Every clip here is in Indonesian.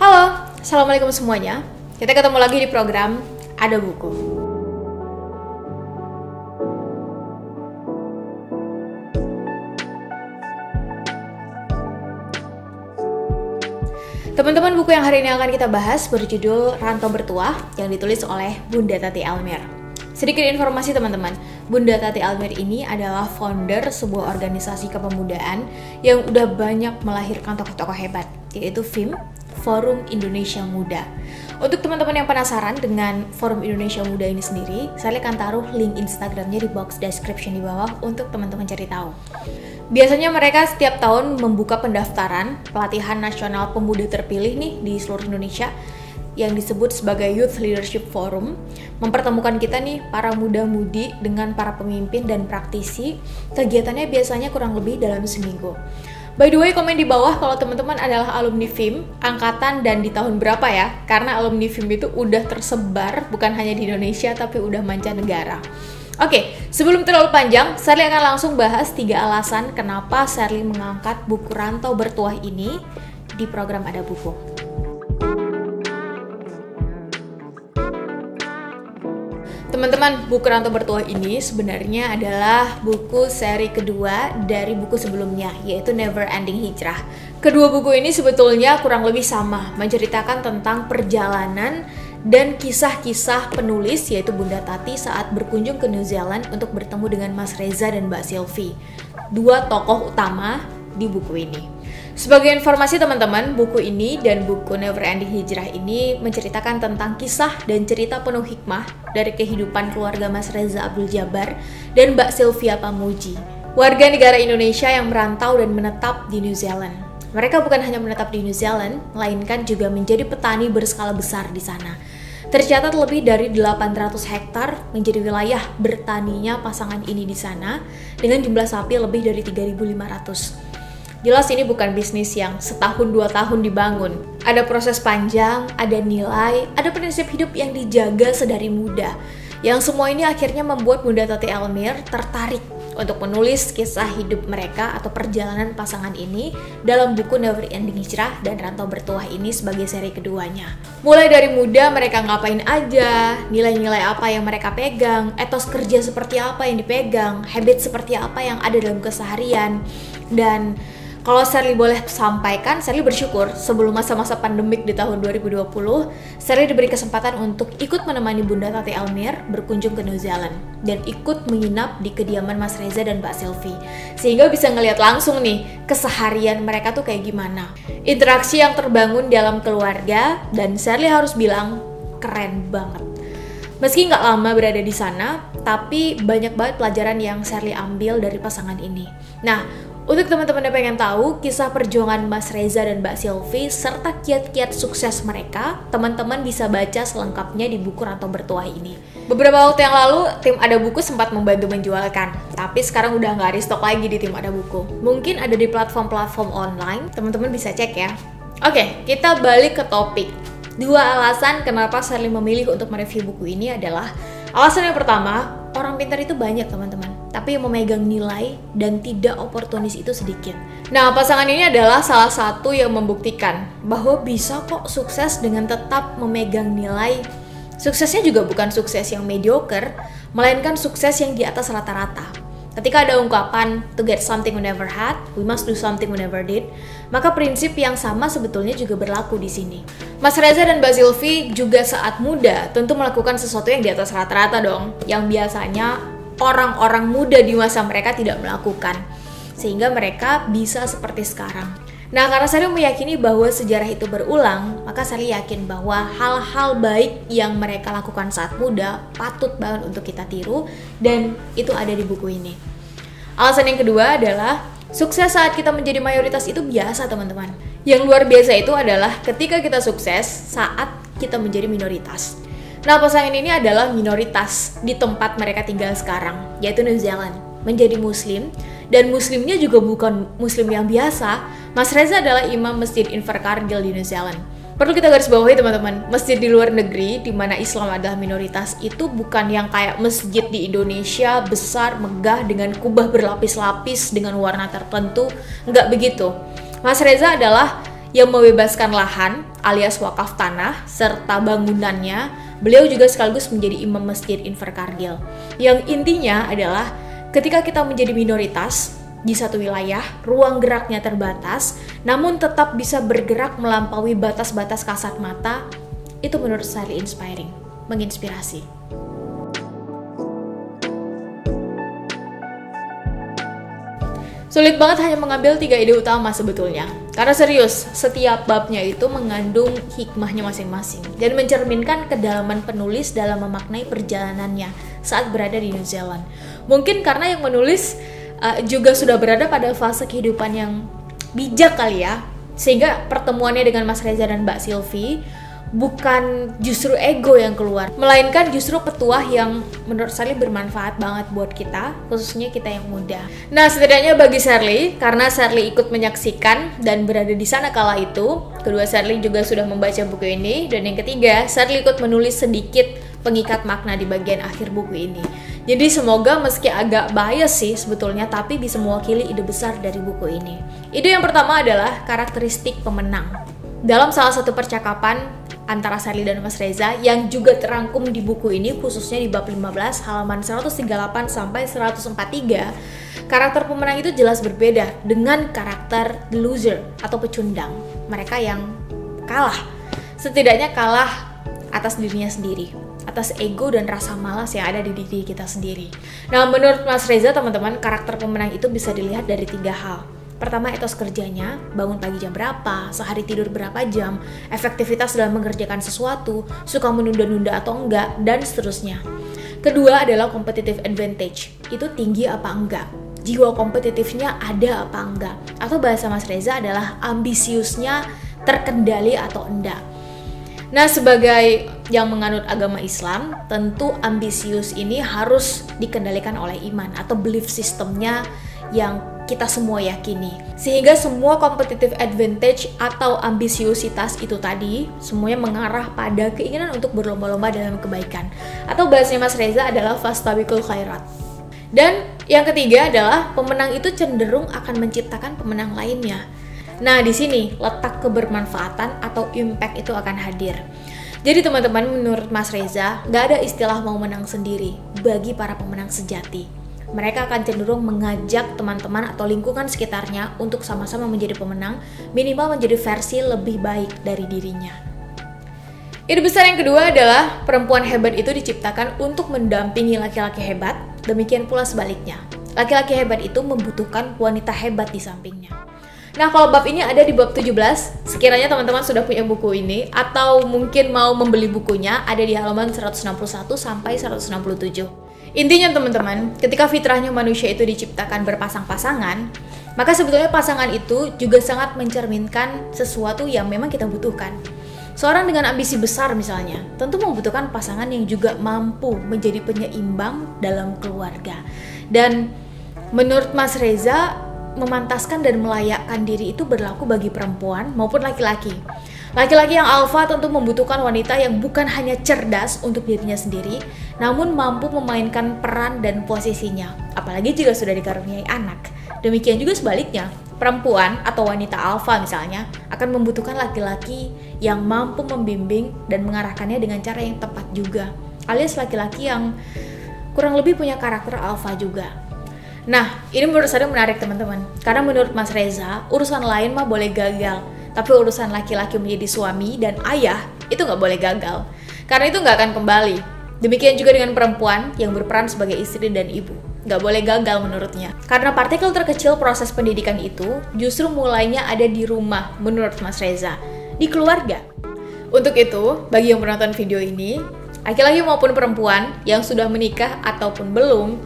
Halo, Assalamualaikum semuanya. Kita ketemu lagi di program Ada Buku. Teman-teman, buku yang hari ini akan kita bahas berjudul Rantau Bertuah yang ditulis oleh Bunda Tati Almir. Sedikit informasi teman-teman, Bunda Tati Almir ini adalah founder sebuah organisasi kepemudaan yang udah banyak melahirkan tokoh-tokoh hebat, yaitu FIM, Forum Indonesia Muda. Untuk teman-teman yang penasaran dengan Forum Indonesia Muda ini sendiri, saya akan taruh link Instagramnya di box description di bawah untuk teman-teman cari tahu. Biasanya mereka setiap tahun membuka pendaftaran pelatihan nasional pemuda terpilih nih di seluruh Indonesia yang disebut sebagai Youth Leadership Forum, mempertemukan kita nih para muda-mudi dengan para pemimpin dan praktisi. Kegiatannya biasanya kurang lebih dalam seminggu. By the way, komen di bawah kalau teman-teman adalah alumni FIM, angkatan dan di tahun berapa ya, karena alumni FIM itu udah tersebar bukan hanya di Indonesia tapi udah mancanegara. Oke, sebelum terlalu panjang, Sherly akan langsung bahas 3 alasan kenapa Sherly mengangkat buku Rantau Bertuah ini di program Ada Buku. Teman-teman, buku Rantau Bertuah ini sebenarnya adalah buku seri kedua dari buku sebelumnya, yaitu Never Ending Hijrah. Kedua buku ini sebetulnya kurang lebih sama, menceritakan tentang perjalanan dan kisah-kisah penulis, yaitu Bunda Tati saat berkunjung ke New Zealand untuk bertemu dengan Mas Reza dan Mbak Sylvie, 2 tokoh utama di buku ini. Sebagai informasi teman-teman, buku ini dan buku Never Ending Hijrah ini menceritakan tentang kisah dan cerita penuh hikmah dari kehidupan keluarga Mas Reza Abdul Jabbar dan Mbak Sylvia Pamuji, warga negara Indonesia yang merantau dan menetap di New Zealand. Mereka bukan hanya menetap di New Zealand, melainkan juga menjadi petani berskala besar di sana. Tercatat lebih dari 800 hektar menjadi wilayah bertaninya pasangan ini di sana dengan jumlah sapi lebih dari 3.500. Jelas ini bukan bisnis yang setahun 2 tahun dibangun. Ada proses panjang, ada nilai, ada prinsip hidup yang dijaga sedari muda. Yang semua ini akhirnya membuat Bunda Tati Almir tertarik untuk menulis kisah hidup mereka atau perjalanan pasangan ini dalam buku Never Ending Hijrah dan Rantau Bertuah ini sebagai seri keduanya. Mulai dari muda mereka ngapain aja, nilai-nilai apa yang mereka pegang, etos kerja seperti apa yang dipegang, habit seperti apa yang ada dalam keseharian. Dan kalau Sherly boleh sampaikan, Sherly bersyukur sebelum masa-masa pandemik di tahun 2020, Sherly diberi kesempatan untuk ikut menemani Bunda Tati Almir berkunjung ke New Zealand dan ikut menginap di kediaman Mas Reza dan Mbak Sylvie, sehingga bisa ngeliat langsung nih keseharian mereka tuh kayak gimana. Interaksi yang terbangun dalam keluarga, dan Sherly harus bilang keren banget. Meski nggak lama berada di sana, tapi banyak banget pelajaran yang Sherly ambil dari pasangan ini. Nah, untuk teman-teman yang pengen tahu kisah perjuangan Mas Reza dan Mbak Sylvie serta kiat-kiat sukses mereka, teman-teman bisa baca selengkapnya di buku Rantau Bertuah ini. Beberapa waktu yang lalu, tim Ada Buku sempat membantu menjualkan, tapi sekarang udah nggak restock lagi di tim Ada Buku. Mungkin ada di platform-platform online, teman-teman bisa cek ya. Oke, kita balik ke topik. 2 alasan kenapa Sherly memilih untuk mereview buku ini adalah, alasan yang pertama, orang pintar itu banyak teman-teman, tapi yang memegang nilai dan tidak oportunis itu sedikit. Nah, pasangan ini adalah salah satu yang membuktikan bahwa bisa kok sukses dengan tetap memegang nilai. Suksesnya juga bukan sukses yang mediocre, melainkan sukses yang di atas rata-rata. Ketika ada ungkapan, to get something we never had, we must do something we never did, maka prinsip yang sama sebetulnya juga berlaku di sini. Mas Reza dan Mbak Sylvie juga saat muda tentu melakukan sesuatu yang di atas rata-rata dong, yang biasanya orang-orang muda di masa mereka tidak melakukan, sehingga mereka bisa seperti sekarang. Nah, karena saya meyakini bahwa sejarah itu berulang, maka saya yakin bahwa hal-hal baik yang mereka lakukan saat muda patut banget untuk kita tiru, dan itu ada di buku ini. Alasan yang kedua adalah, sukses saat kita menjadi mayoritas itu biasa teman-teman. Yang luar biasa itu adalah ketika kita sukses saat kita menjadi minoritas. Nah, pasangan ini adalah minoritas di tempat mereka tinggal sekarang, yaitu New Zealand, menjadi muslim, dan muslimnya juga bukan muslim yang biasa. Mas Reza adalah imam Masjid Invercargill di New Zealand. Perlu kita garis bawahi teman-teman, masjid di luar negeri di mana Islam adalah minoritas itu bukan yang kayak masjid di Indonesia besar, megah dengan kubah berlapis-lapis dengan warna tertentu, nggak begitu. Mas Reza adalah yang membebaskan lahan alias wakaf tanah serta bangunannya. Beliau juga sekaligus menjadi imam masjid Invercargill. Yang intinya adalah ketika kita menjadi minoritas di satu wilayah, ruang geraknya terbatas, namun tetap bisa bergerak melampaui batas-batas kasat mata, itu menurut saya inspiring, menginspirasi. Sulit banget hanya mengambil 3 ide utama sebetulnya. Karena serius, setiap babnya itu mengandung hikmahnya masing-masing dan mencerminkan kedalaman penulis dalam memaknai perjalanannya saat berada di New Zealand. Mungkin karena yang menulis juga sudah berada pada fase kehidupan yang bijak kali ya, sehingga pertemuannya dengan Mas Reza dan Mbak Sylvie bukan justru ego yang keluar, melainkan justru petuah yang menurut Shirley bermanfaat banget buat kita, khususnya kita yang muda. Nah, setidaknya bagi Shirley, karena Shirley ikut menyaksikan dan berada di sana kala itu, kedua Shirley juga sudah membaca buku ini, dan yang ketiga, Shirley ikut menulis sedikit pengikat makna di bagian akhir buku ini. Jadi semoga meski agak bias sih sebetulnya, tapi bisa mewakili ide besar dari buku ini. Ide yang pertama adalah karakteristik pemenang. Dalam salah satu percakapan antara Shirley dan Mas Reza yang juga terangkum di buku ini, khususnya di bab 15 halaman 138 sampai 143, karakter pemenang itu jelas berbeda dengan karakter the loser atau pecundang, mereka yang kalah. Setidaknya kalah atas dirinya sendiri, atas ego dan rasa malas yang ada di diri kita sendiri. Nah, menurut Mas Reza, teman-teman, karakter pemenang itu bisa dilihat dari 3 hal. Pertama, etos kerjanya, bangun pagi jam berapa, sehari tidur berapa jam, efektivitas dalam mengerjakan sesuatu, suka menunda-nunda atau enggak, dan seterusnya. Kedua adalah competitive advantage, itu tinggi apa enggak, jiwa kompetitifnya ada apa enggak, atau bahasa Mas Reza adalah ambisiusnya terkendali atau enggak. Nah, sebagai yang menganut agama Islam, tentu ambisius ini harus dikendalikan oleh iman atau belief sistemnya yang kita semua yakini. Sehingga semua competitive advantage atau ambisiusitas itu tadi semuanya mengarah pada keinginan untuk berlomba-lomba dalam kebaikan. Atau bahasanya Mas Reza adalah fastabiqul khairat. Dan yang ketiga adalah pemenang itu cenderung akan menciptakan pemenang lainnya. Nah, di sini letak kebermanfaatan atau impact itu akan hadir. Jadi teman-teman, menurut Mas Reza, nggak ada istilah mau menang sendiri bagi para pemenang sejati. Mereka akan cenderung mengajak teman-teman atau lingkungan sekitarnya untuk sama-sama menjadi pemenang, minimal menjadi versi lebih baik dari dirinya. Ide besar yang kedua adalah perempuan hebat itu diciptakan untuk mendampingi laki-laki hebat, demikian pula sebaliknya. Laki-laki hebat itu membutuhkan wanita hebat di sampingnya. Nah, kalau bab ini ada di bab 17, sekiranya teman-teman sudah punya buku ini atau mungkin mau membeli bukunya, ada di halaman 161 sampai 167. Intinya teman-teman, ketika fitrahnya manusia itu diciptakan berpasang-pasangan, maka sebetulnya pasangan itu juga sangat mencerminkan sesuatu yang memang kita butuhkan. Seorang dengan ambisi besar misalnya, tentu membutuhkan pasangan yang juga mampu menjadi penyeimbang dalam keluarga. Dan menurut Mas Reza, memantaskan dan melayakkan diri itu berlaku bagi perempuan maupun laki-laki. Laki-laki yang alfa tentu membutuhkan wanita yang bukan hanya cerdas untuk dirinya sendiri, namun mampu memainkan peran dan posisinya, apalagi jika sudah dikaruniai anak. Demikian juga sebaliknya, perempuan atau wanita alfa misalnya akan membutuhkan laki-laki yang mampu membimbing dan mengarahkannya dengan cara yang tepat juga, alias laki-laki yang kurang lebih punya karakter alfa juga. Nah, ini menurut saya menarik teman-teman, karena menurut Mas Reza, urusan lain mah boleh gagal, tapi urusan laki-laki menjadi suami dan ayah itu nggak boleh gagal, karena itu nggak akan kembali. Demikian juga dengan perempuan yang berperan sebagai istri dan ibu, nggak boleh gagal menurutnya. Karena partikel terkecil proses pendidikan itu justru mulainya ada di rumah menurut Mas Reza, di keluarga. Untuk itu, bagi yang menonton video ini, laki-laki maupun perempuan yang sudah menikah ataupun belum,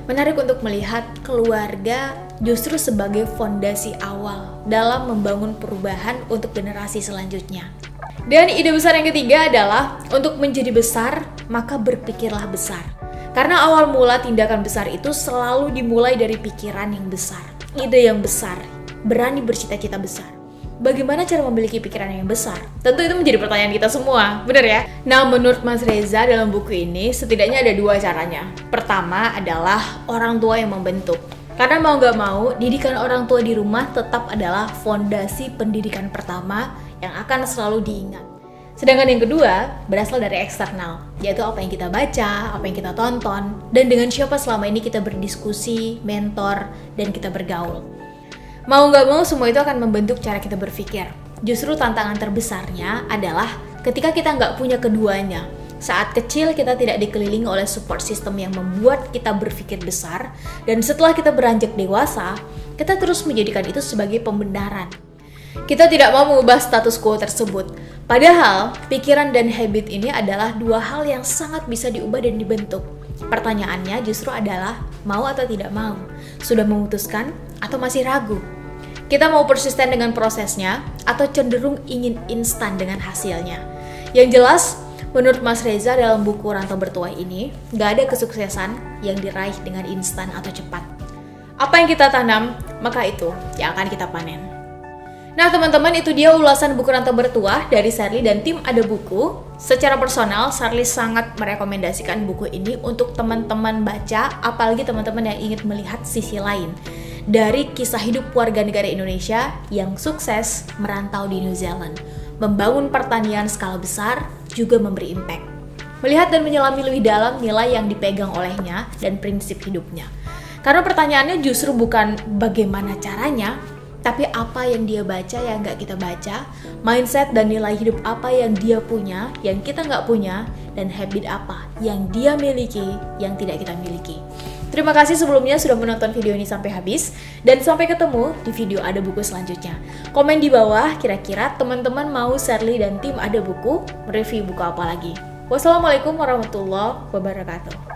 menarik untuk melihat keluarga justru sebagai fondasi awal dalam membangun perubahan untuk generasi selanjutnya. Dan ide besar yang ketiga adalah untuk menjadi besar, maka berpikirlah besar. Karena awal mula tindakan besar itu selalu dimulai dari pikiran yang besar, ide yang besar, berani bercita-cita besar. Bagaimana cara memiliki pikiran yang besar? Tentu itu menjadi pertanyaan kita semua, benar ya? Nah, menurut Mas Reza dalam buku ini setidaknya ada 2 caranya. Pertama adalah orang tua yang membentuk. Karena mau gak mau, didikan orang tua di rumah tetap adalah fondasi pendidikan pertama yang akan selalu diingat. Sedangkan yang kedua berasal dari eksternal, yaitu apa yang kita baca, apa yang kita tonton, dan dengan siapa selama ini kita berdiskusi, mentor, dan kita bergaul. Mau nggak mau semua itu akan membentuk cara kita berpikir. Justru tantangan terbesarnya adalah ketika kita nggak punya keduanya. Saat kecil kita tidak dikelilingi oleh support system yang membuat kita berpikir besar, dan setelah kita beranjak dewasa, kita terus menjadikan itu sebagai pembenaran. Kita tidak mau mengubah status quo tersebut. Padahal, pikiran dan habit ini adalah dua hal yang sangat bisa diubah dan dibentuk. Pertanyaannya justru adalah mau atau tidak mau, sudah memutuskan atau masih ragu. Kita mau persisten dengan prosesnya atau cenderung ingin instan dengan hasilnya. Yang jelas, menurut Mas Reza dalam buku Rantau Bertuah ini, nggak ada kesuksesan yang diraih dengan instan atau cepat. Apa yang kita tanam, maka itu yang akan kita panen. Nah teman-teman, itu dia ulasan buku Rantau Bertuah dari Sherly dan tim Ada Buku. Secara personal, Sherly sangat merekomendasikan buku ini untuk teman-teman baca, apalagi teman-teman yang ingin melihat sisi lain dari kisah hidup warga negara Indonesia yang sukses merantau di New Zealand, membangun pertanian skala besar, juga memberi impact. Melihat dan menyelami lebih dalam nilai yang dipegang olehnya dan prinsip hidupnya. Karena pertanyaannya justru bukan bagaimana caranya, tapi apa yang dia baca yang nggak kita baca, mindset dan nilai hidup apa yang dia punya, yang kita nggak punya, dan habit apa yang dia miliki, yang tidak kita miliki. Terima kasih sebelumnya sudah menonton video ini sampai habis, dan sampai ketemu di video Ada Buku selanjutnya. Komen di bawah kira-kira teman-teman mau Sherly dan tim Ada Buku mereview buku apa lagi. Wassalamualaikum warahmatullahi wabarakatuh.